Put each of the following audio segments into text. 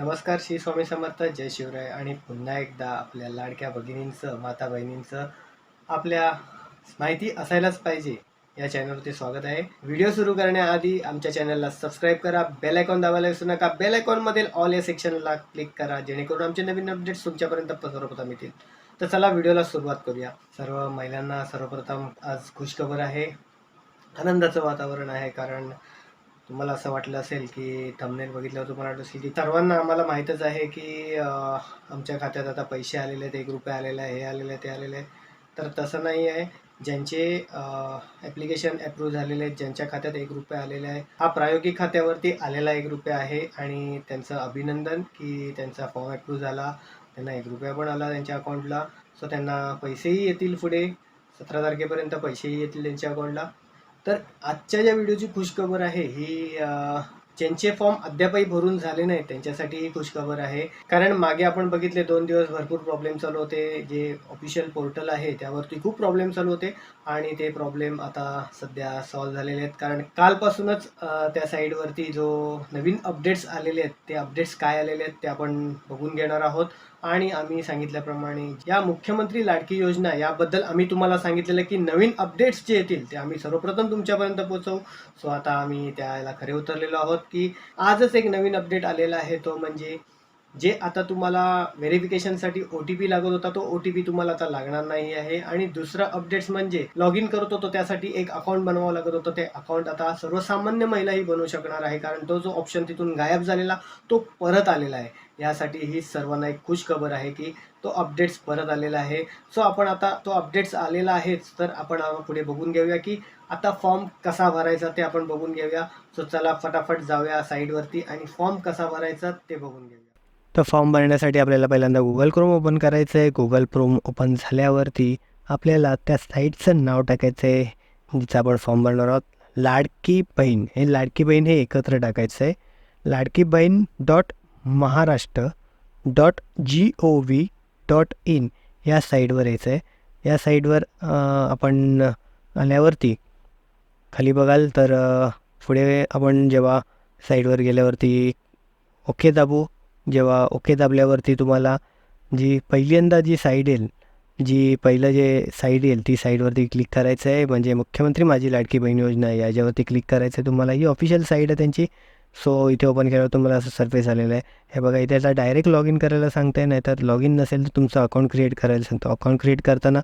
नमस्कार. श्री स्वामी समर्थ. जय शिवराय. आणि पुन्हा एकदा आपल्या लाडक्या भगिनींचं, माता बहिणींचं आपल्या माहिती असायलाच पाहिजे या चॅनलवरती स्वागत आहे. व्हिडिओ सुरू करण्याआधी आमच्या चॅनलला सबस्क्राईब करा, बेल आयकॉन दाबायला विसरू नका. बेल आयकॉनमधील ऑल या सेक्शनला क्लिक करा, जेणेकरून आमचे नवीन अपडेट्स तुमच्यापर्यंत सर्वप्रथम येतील. तर चला व्हिडिओला सुरुवात करूया. सर्व महिलांना सर्वप्रथम आज खुशखबर आहे, आनंदाचं वातावरण आहे. कारण तुम्हाला असं वाटलं असेल की थंबनेल बघितल्यावर तुम्हाला वाटत असेल की सर्वांना आम्हाला माहीतच आहे की आमच्या खात्यात आता पैसे आलेले आहेत, 1 रुपया आलेला आहे, हे आलेलं आहे, ते आलेलं आहे. तर तसं नाही आहे. ज्यांचे ॲप्लिकेशन अप्रूव्ह झालेले आहेत, ज्यांच्या खात्यात 1 रुपया आलेला आहे, हा प्रायोगिक खात्यावरती आलेला 1 रुपया आहे. आणि त्यांचं अभिनंदन की त्यांचा फॉर्म अप्रूव्ह झाला, त्यांना 1 रुपया पण आला त्यांच्या अकाउंटला. सो त्यांना पैसेही येतील पुढे 17 तारखेपर्यंत पैसेही येतील त्यांच्या अकाउंटला. तर आजच्या ज्या व्हिडिओची खुशखबर आहे ही ज्यांचे फॉर्म अद्यापही भरून झाले नाहीत त्यांच्यासाठी ही खुशखबर आहे. कारण मागे आपण बघितले 2 दिवस भरपूर प्रॉब्लेम चालू होते. जे ऑफिशियल पोर्टल आहे त्यावरती खूप प्रॉब्लेम चालू होते आणि ते प्रॉब्लेम आता सध्या सॉल्व्ह झालेले आहेत. कारण कालपासूनच त्या साईडवरती जो नवीन अपडेट्स आलेले आहेत ते अपडेट्स काय आलेले आहेत ते आपण बघून घेणार आहोत. आणि आम्ही सांगितल्याप्रमाणे या मुख्यमंत्री लाडकी योजना याबद्दल आम्ही तुम्हाला सांगितलेलं की नवीन अपडेट्स जे येतील ते आम्ही सर्वप्रथम तुमच्यापर्यंत पोहोचवू. सो आता आम्ही त्याला खरे उतरलेलो आहोत की आजच एक नवीन अपडेट आलेला आहे. तो म्हणजे जे आता तुम्हाला व्हेरिफिकेशनसाठी OTP लागत होता तो OTP तुम्हाला आता लागणार नाही आहे. आणि दुसरं अपडेट्स म्हणजे लॉग इन करत होतो त्यासाठी एक अकाउंट बनवावं लागत होतं, ते अकाउंट आता सर्वसामान्य महिलाही बनवू शकणार आहे. कारण तो जो ऑप्शन तिथून गायब झालेला तो परत आलेला आहे. यासाठी ही सर्वांना एक खुश खबर आहे की तो अपडेट्स परत आलेला आहे. सो आपण आता तो अपडेट्स आलेला आहेच, तर आपण पुढे बघून घेऊया की आता फॉर्म कसा भरायचा ते आपण बघून घेऊया. सो चला फटाफट जाऊया साईडवरती आणि फॉर्म कसा भरायचा ते बघून घेऊया. तर फॉर्म भरण्यासाठी आपल्याला पहिल्यांदा गुगल क्रोम ओपन करायचं आहे. गुगल क्रोम ओपन झाल्यावरती आपल्याला त्या साईटचं नाव टाकायचं आहे जिचं आपण फॉर्म भरणार आहोत. लाडकी बहीण, हे लाडकी बहीण हे एकत्र टाकायचं आहे. लाडकी बहीण .महाराष्ट्र.gov.in या साईडवर यायचं आहे. या साईडवर आपण आल्यावरती खाली बघाल तर पुढे आपण जेव्हा साईडवर गेल्यावरती ओके दाबू. जेव्हा ओके दाबल्यावरती तुम्हाला जी पहिल्यांदा जी साईड येईल, जी पहिलं जे साईड येईल ती साईडवरती क्लिक करायचं आहे. म्हणजे मुख्यमंत्री माझी लाडकी बहीण योजना आहे याच्यावरती क्लिक करायचं आहे तुम्हाला. ही ऑफिशियल साईड आहे त्यांची. सो इथे ओपन केल्यावर तुम्हाला असं सरफेस आलेलं आहे. हे बघा इथे आता डायरेक्ट लॉग इन करायला सांगते आहे, नाहीतर लॉग इन नसेल तर तुमचं अकाउंट क्रिएट करायला सांगतो. अकाउंट क्रिएट करताना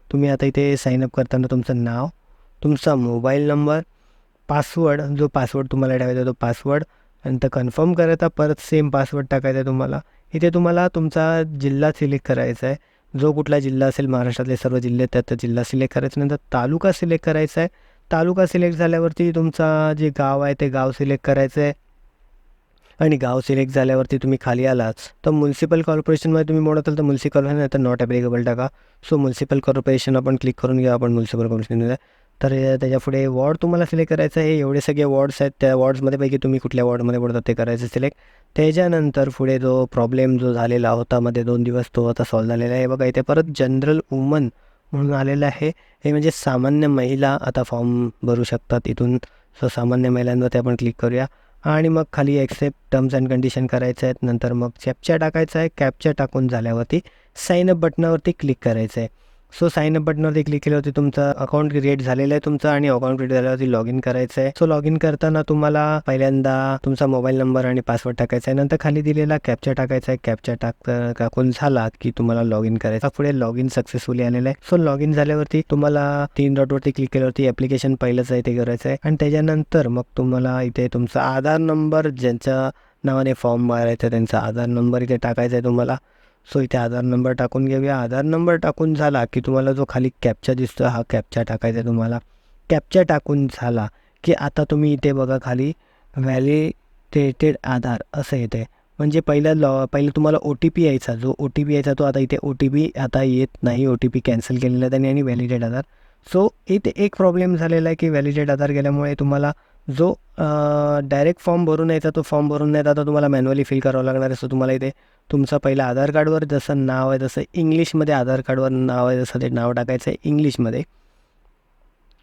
तुम्ही आता इथे साईनअप करताना तुमचं नाव, तुमचा मोबाईल नंबर, पासवर्ड, जो पासवर्ड तुम्हाला ठेवायचा तो पासवर्ड, नंतर कन्फर्म करायचा, परत सेम पासवर्ड टाकायचा आहे तुम्हाला. इथे तुम्हाला तुमचा जिल्हा सिलेक्ट करायचा आहे. जो कुठला जिल्हा असेल, महाराष्ट्रातले सर्व जिल्हे त्यात जिल्हा सिलेक्ट करायचा. नंतर तालुका सिलेक्ट करायचा आहे. तालुका सिलेक्ट झाल्यावरती तुमचा जे गाव आहे ते गाव सिलेक्ट करायचं आहे. आणि गाव सिलेक्ट झाल्यावरती तुम्ही खाली आलात तर म्युन्सिपल कॉर्पोरेशनमध्ये तुम्ही मोड असाल तर म्युन्सिपल कॉर्पोरेशन, नाही तर नॉट ॲप्लिकेबल टाका. सो म्युन्सिपल कॉर्पोरेशन आपण क्लिक करून घ्या. आपण म्युन्सिपल कॉर्पोरेशन तर त्याच्यापुढे वॉर्ड तुम्हाला सिलेक्ट करायचं आहे. एवढे सगळे वॉर्ड्स आहेत, त्या वॉर्ड्समध्ये पैकी तुम्ही कुठल्या वॉर्डमध्ये पडतात ते करायचं सिलेक्ट. त्याच्यानंतर पुढे जो प्रॉब्लेम जो झालेला होता मध्ये 2 दिवस तो आता सॉल्व्ह झालेला आहे. बघा इथे परत जनरल वुमन म्हणून आलेलं आहे. हे म्हणजे सामान्य महिला आता फॉर्म भरू शकतात इथून. सो सामान्य महिलांवरती आपण क्लिक करूया. आणि मग खाली ॲक्सेप्ट टर्म्स अँड कंडिशन करायचं आहेत. नंतर मग कॅप्चा टाकायचा आहे. कॅप्चा टाकून झाल्यावरती साईनअप बटनावरती क्लिक करायचं आहे. सो साईनअप बटनावरती क्लिक केल्यावरती तुमचं अकाउंट क्रिएट झालेलं आहे तुमचं. आणि अकाउंट क्रिएट झाल्यावरती लॉग इन करायचं आहे. सो लॉग इन करताना तुम्हाला पहिल्यांदा तुमचा मोबाईल नंबर आणि पासवर्ड टाकायचा आहे. नंतर खाली दिलेला कॅप्चा टाकायचा आहे. कॅप्चा टाकून झाला की तुम्हाला लॉग इन करायचा. पुढे लॉग इन सक्सेसफुली आलेलं आहे. सो लॉग इन झाल्यावरती तुम्हाला 3 डॉटवरती क्लिक केल्यावरती ॲप्लिकेशन पहिलंच आहे ते करायचं आहे. आणि त्याच्यानंतर मग तुम्हाला इथे तुमचा आधार नंबर, ज्यांच्या नावाने फॉर्म भरायचा त्यांचा आधार नंबर इथे टाकायचा आहे तुम्हाला. सो इथे आधार नंबर टाकून घेऊया. आधार नंबर टाकून झाला की तुम्हाला जो खाली कॅप्चा दिसतो हा कॅप्चा टाकायचा आहे तुम्हाला. कॅप्चा टाकून झाला की आता तुम्ही इथे बघा खाली व्हॅलिडेटेड आधार असं येते. म्हणजे पहिलं तुम्हाला OTP यायचा, जो OTP यायचा तो आता इथे OTP आता येत नाही. OTP कॅन्सल केलेला आहे त्यांनी. आणि व्हॅलिडेट आधार. सो इथे एक प्रॉब्लेम झालेला आहे की व्हॅलिडेट आधार गेल्यामुळे तुम्हाला जो डायरेक्ट फॉर्म भरून यायचा तो फॉर्म भरून नाही, आता तुम्हाला मॅन्युअली फिल करावं लागणार आहे. सो तुम्हाला इथे तुमचं पहिलं आधार कार्डवर जसं नाव आहे तसं इंग्लिशमध्ये आधार कार्डवर नाव आहे जसं ते नाव टाकायचं आहे इंग्लिशमध्ये.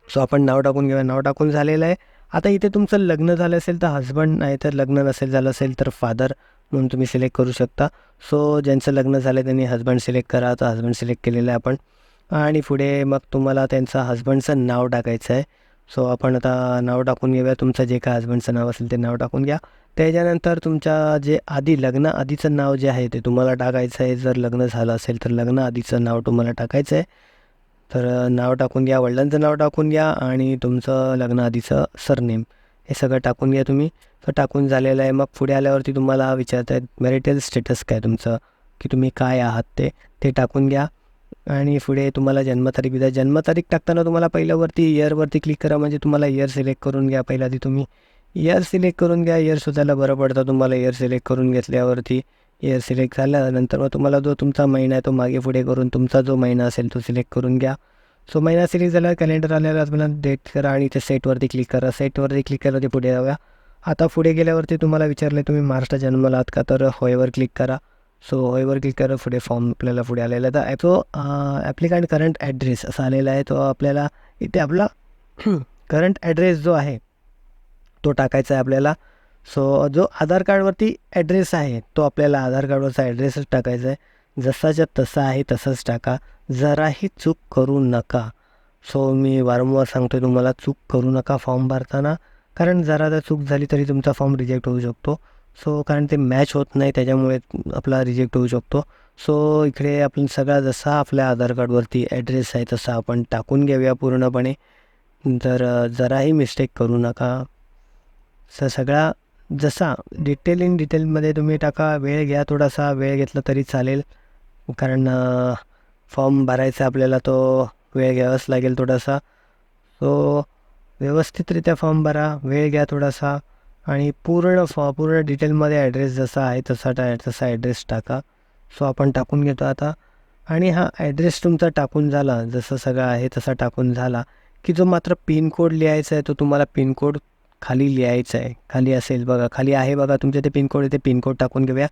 सो आपण नाव टाकून घेऊया. नाव टाकून झालेलं आहे. आता इथे तुमचं लग्न झालं असेल तर हजबंड, नाही तर लग्न नसेल झालं असेल तर फादर. म्हणून तुम्ही सिलेक्ट करू शकता. सो ज्यांचं लग्न झालं त्यांनी हजबंड सिलेक्ट करा. तर हजबंड सिलेक्ट केलेलं आहे आपण. आणि पुढे मग तुम्हाला त्यांचं हजबंडचं नाव टाकायचं आहे. सो आपण आता नाव टाकून घेऊया. तुमचं जे काय हजबंडचं नाव असेल ते नाव टाकून घ्या. त्याच्यानंतर तुमच्या जे लग्न आधीचं नाव जे आहे ते तुम्हाला टाकायचं आहे. जर लग्न झालं असेल तर लग्न आधीचं नाव तुम्हाला टाकायचं आहे. तर नाव टाकून घ्या, वडिलांचं नाव टाकून घ्या आणि तुमचं लग्न आधीचं सरनेम हे सगळं टाकून घ्या तुम्ही. तर टाकून झालेलं आहे. मग पुढे आल्यावरती तुम्हाला विचारत आहेत मॅरिटल स्टेटस काय तुमचं, की तुम्ही काय आहात ते टाकून घ्या. आणि पुढे तुम्हाला जन्मतारीख द्या. जन्मतारीख टाकताना तुम्हाला पहिल्यावरती इयरवरती क्लिक करा, म्हणजे तुम्हाला इयर सिलेक्ट करून घ्या. पहिला आधी तुम्ही इयर सिलेक्ट करून घ्या. इयर शोधायला बरं पडतं तुम्हाला. इयर सिलेक्ट करून घेतल्यावरती इयर सिलेक्ट झाल्यानंतर मग तुम्हाला जो तुमचा महिना आहे तो मागे पुढे करून तुमचा जो महिना असेल तो सिलेक्ट करून घ्या. सो महिना सिलेक्ट झाल्यावर कॅलेंडर आल्यावर तुम्हाला डेट करा आणि ते सेटवरती क्लिक करा. सेटवरती क्लिक केल्यावरती पुढे जाऊया. आता पुढे गेल्यावरती तुम्हाला विचारले तुम्ही महाराष्ट्रात जन्मला आहात का, तर होयवर क्लिक करा. सो होयवर क्लिक करा. पुढे फॉर्म आपल्याला पुढे आलेला आहे. तर तो ॲप्लिकंट करंट ॲड्रेस असा आलेला आहे. तो आपल्याला इथे आपला करंट ॲड्रेस जो आहे तो टाकायचा आहे आपल्याला. सो जो आधार कार्डवरती ॲड्रेस आहे तो आपल्याला आधार कार्डवरचा ॲड्रेसच टाकायचा आहे. जसाच्या तसा आहे तसंच टाका. जराही चूक करू नका. सो मी वारंवार सांगतो आहे तुम्हाला, चूक करू नका फॉर्म भरताना. कारण जरा जर चूक झाली तरी तुमचा फॉर्म रिजेक्ट होऊ शकतो. सो कारण ते मॅच होत नाही त्याच्यामुळे आपला रिजेक्ट होऊ शकतो. सो इकडे आपण सगळा जसा आपल्या आधार कार्डवरती ॲड्रेस आहे तसा आपण टाकून घेऊया पूर्णपणे. तर जराही मिस्टेक करू नका. सगळा जसा डिटेलमध्ये तुम्ही टाका. वेळ घ्या, थोडासा वेळ घेतला तरी चालेल, कारण फॉर्म भरायचा आपल्याला तो वेळ घ्यावाच लागेल थोडासा. सो व्यवस्थितरित्या फॉर्म भरा, वेळ घ्या थोडासा आणि पूर्ण डिटेलमध्ये ॲड्रेस जसा आहे तसा ॲड्रेस टाका. सो आपण टाकून घेतो आता. आणि हा ॲड्रेस तुमचा टाकून झाला, जसं सगळं आहे तसा टाकून झाला की जो मात्र पिनकोड लिहायचा आहे तो तुम्हाला पिनकोड खाली लिहायचं आहे. खाली असेल बघा, खाली आहे बघा तुमच्या ते पिनकोड, इथे पिनकोड टाकून घेऊया.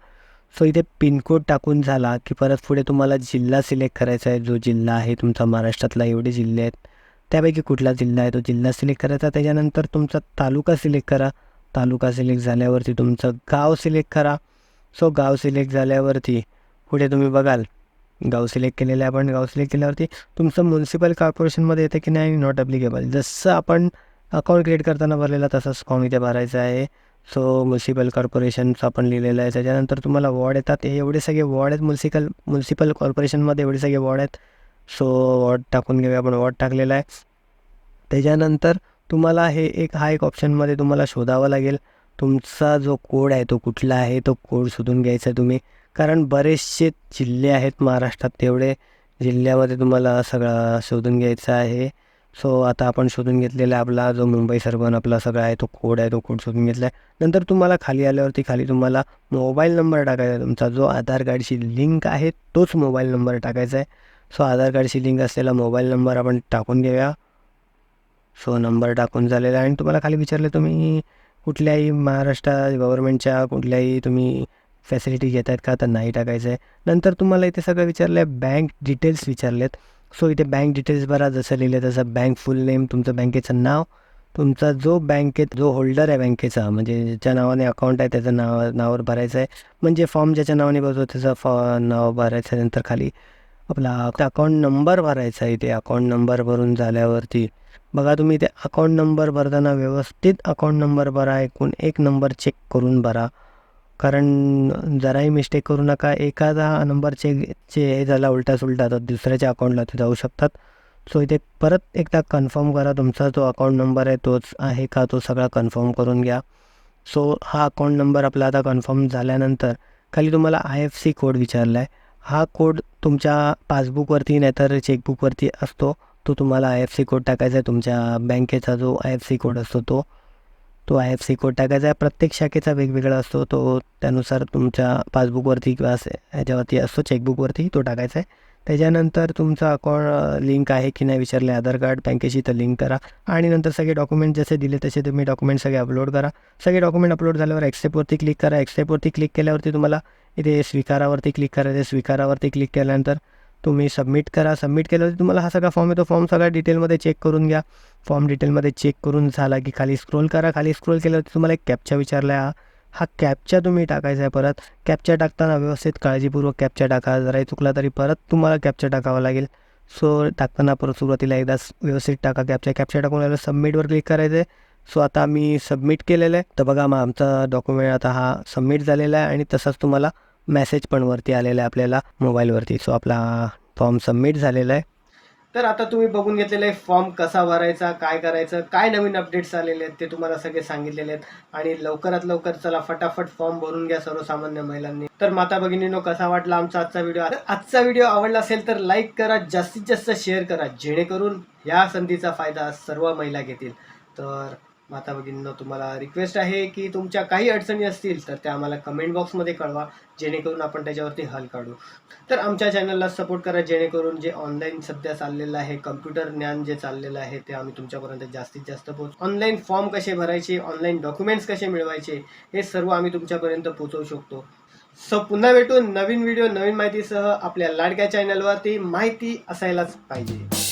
सो इथे पिनकोड टाकून झाला की परत पुढे तुम्हाला जिल्हा सिलेक्ट करायचा आहे. जो जिल्हा आहे तुमचा महाराष्ट्रातला एवढे जिल्हे आहेत त्यापैकी कुठला जिल्हा आहे तो जिल्हा सिलेक्ट करायचा. त्याच्यानंतर तुमचा तालुका सिलेक्ट करा. तालुका सिलेक्ट झाल्यावरती तुमचं गाव सिलेक्ट करा. सो गाव सिलेक्ट झाल्यावरती पुढे तुम्ही बघाल गाव सिलेक्ट केलेलं आहे आपण. गाव सिलेक्ट केल्यावरती तुमचं म्युन्सिपल कॉर्पोरेशनमध्ये येतं की नाही, नॉट ॲप्लिकेबल. जसं आपण अकाउंट क्रिएट करताना भरलेला तसाच फॉर्म इथे भरायचा आहे. सो म्युन्सिपल कॉर्पोरेशनचं आपण लिहिलेलं आहे. त्याच्यानंतर तुम्हाला वॉर्ड येतात. हे एवढे सगळे वॉर्ड आहेत म्युन्सिपल कॉर्पोरेशनमध्ये एवढे सगळे वॉर्ड आहेत. सो वॉर्ड टाकून घेऊया आपण. वॉर्ड टाकलेला आहे. त्याच्यानंतर तुम्हाला हा एक ऑप्शनमध्ये तुम्हाला शोधावं लागेल तुमचा जो कोड आहे तो कुठला आहे. तो कोड शोधून घ्यायचा आहे तुम्ही, कारण बरेचसे जिल्हे आहेत महाराष्ट्रात. तेवढे जिल्ह्यामध्ये तुम्हाला सगळा शोधून घ्यायचा आहे. सो आता आपण शोधून घेतलेला आपला जो मुंबई सर्बन आपला सगळा आहे तो कोड आहे, तो कोड शोधून घेतला आहे. नंतर तुम्हाला खाली आल्यावरती खाली तुम्हाला मोबाईल नंबर टाकायचा आहे. तुमचा जो आधार कार्डशी लिंक आहे तोच मोबाईल नंबर टाकायचा आहे. सो आधार कार्डशी लिंक असलेला मोबाईल नंबर आपण टाकून घेऊया. सो नंबर टाकून झालेला आहे. आणि तुम्हाला खाली विचारले तुम्ही कुठल्याही महाराष्ट्र गव्हर्नमेंटच्या कुठल्याही तुम्ही फॅसिलिटी घेत आहेत का, तर नाही टाकायचं आहे. नंतर तुम्हाला इथे सगळं विचारलं आहे, बँक डिटेल्स विचारलेत. सो इथे बँक डिटेल्स भरा. जसं लिहिलं तसं बँक फुल नेम, तुमचं बँकेचं नाव, तुमचा जो बँकेत जो होल्डर आहे बँकेचा, म्हणजे ज्याच्या नावाने अकाउंट आहे त्याचं नावावर भरायचं आहे. म्हणजे फॉर्म ज्याच्या नावाने भरतो त्याचं नाव भरायचं आहे. नंतर खाली आपला अकाउंट नंबर भरायचा आहे. इथे अकाउंट नंबर भरून झाल्यावरती बघा तुम्ही इथे अकाउंट नंबर भरताना व्यवस्थित अकाउंट नंबर भरा. एकूण एक नंबर चेक करून भरा, कारण जराही मिस्टेक करू नका. एखादा नंबरचे हे झाला उलटा सुलटा तर दुसऱ्याच्या अकाउंटला ते जाऊ शकतात. सो इथे परत एकदा कन्फर्म करा तुमचा जो अकाउंट नंबर आहे तोच आहे का, तो सगळा कन्फर्म करून घ्या. सो हा अकाउंट नंबर आपला आता कन्फर्म झाल्यानंतर खाली तुम्हाला IFSC कोड विचारला आहे. हा कोड तुमच्या पासबुकवरती नाहीतर चेकबुकवरती असतो. तो तुम्हाला IFSC कोड टाकायचा आहे. तुमच्या बँकेचा जो IFSC कोड असतो तो IFSC कोड टाकायचा आहे. प्रत्येक शाखेचा वेगवेगळा असतो. तो त्यानुसार तुमच्या पासबुकवरती किंवा ह्याच्यावरती असतो, चेकबुकवरती तो टाकायचा आहे. त्याच्यानंतर तुमचं अकाउंट लिंक आहे की नाही विचारले आधार कार्ड बँकेशी, तर लिंक करा. आणि नंतर सगळे डॉक्युमेंट जसे दिले तसे तुम्ही डॉक्युमेंट सगळे अपलोड करा. सगळे डॉक्युमेंट अपलोड झाल्यावर ॲक्सेप्टवरती क्लिक करा. ॲक्सेप्टवरती क्लिक केल्यावरती तुम्हाला इथे स्वीकारावरती क्लिक करायचं आहे. स्वीकारावरती क्लिक केल्यानंतर तुम्ही सबमिट करा. सबमिट केल्यावरती तुम्हाला हा सगळा फॉर्म येतो. फॉर्म सगळा डिटेलमध्ये चेक करून घ्या. फॉर्म डिटेलमध्ये चेक करून झाला की खाली स्क्रोल करा. खाली स्क्रोल केल्यावरती तुम्हाला एक कॅप्चा विचारला आहे. हा कॅप्चा तुम्ही टाकायचा आहे. परत कॅप्चा टाकताना व्यवस्थित काळजीपूर्वक कॅप्चा टाका. जराही चुकला तरी परत तुम्हाला कॅप्चा टाकावा लागेल. सो टाकताना परत सुरुवातीला एकदाच व्यवस्थित टाका कॅप्चा. कॅप्चा टाकून याला सबमिटवर क्लिक करायचं आहे. सो आता मी सबमिट केलेलं आहे. तर बघा मग आमचा डॉक्युमेंट आता हा सबमिट झालेला आहे आणि तसाच तुम्हाला मेसेज पण वरती आलेला आहे आपल्याला मोबाईलवरती. सो आपला फॉर्म सबमिट झालेला आहे. तर आता तुम्ही बघून घेतलेलं आहे फॉर्म कसा भरायचा, काय करायचं, काय नवीन अपडेट्स आलेले आहेत ते तुम्हाला सगळे सांगितलेले आहेत. आणि लवकरात लवकर चला फटाफट फॉर्म भरून घ्या सर्वसामान्य महिलांनी. तर माता भगिनींनो, कसा वाटला आमचा आजचा व्हिडिओ? आजचा व्हिडिओ आवडला असेल तर लाईक करा, जास्तीत जास्त शेअर करा, जेणेकरून या संधीचा फायदा सर्व महिला घेतील. तर माता भगिनींनो, तुम्हाला रिक्वेस्ट आहे की तुमच्या काही अडचणी असतील तर त्या आम्हाला कमेंट बॉक्समध्ये कळवा, जेणेकरून आपण त्याच्यावरती हल काढू. तर आमच्या चॅनलला सपोर्ट करा, जेणेकरून जे ऑनलाईन सध्या चाललेलं आहे, कम्प्युटर ज्ञान जे चाललेलं आहे ते आम्ही तुमच्यापर्यंत जास्तीत जास्त ऑनलाईन फॉर्म कसे भरायचे, ऑनलाईन डॉक्युमेंट्स कसे मिळवायचे, हे सर्व आम्ही तुमच्यापर्यंत पोहोचवू शकतो. सो पुन्हा भेटून नवीन व्हिडिओ नवीन माहितीसह आपल्या लाडक्या चॅनलवरती. माहिती असायलाच पाहिजे.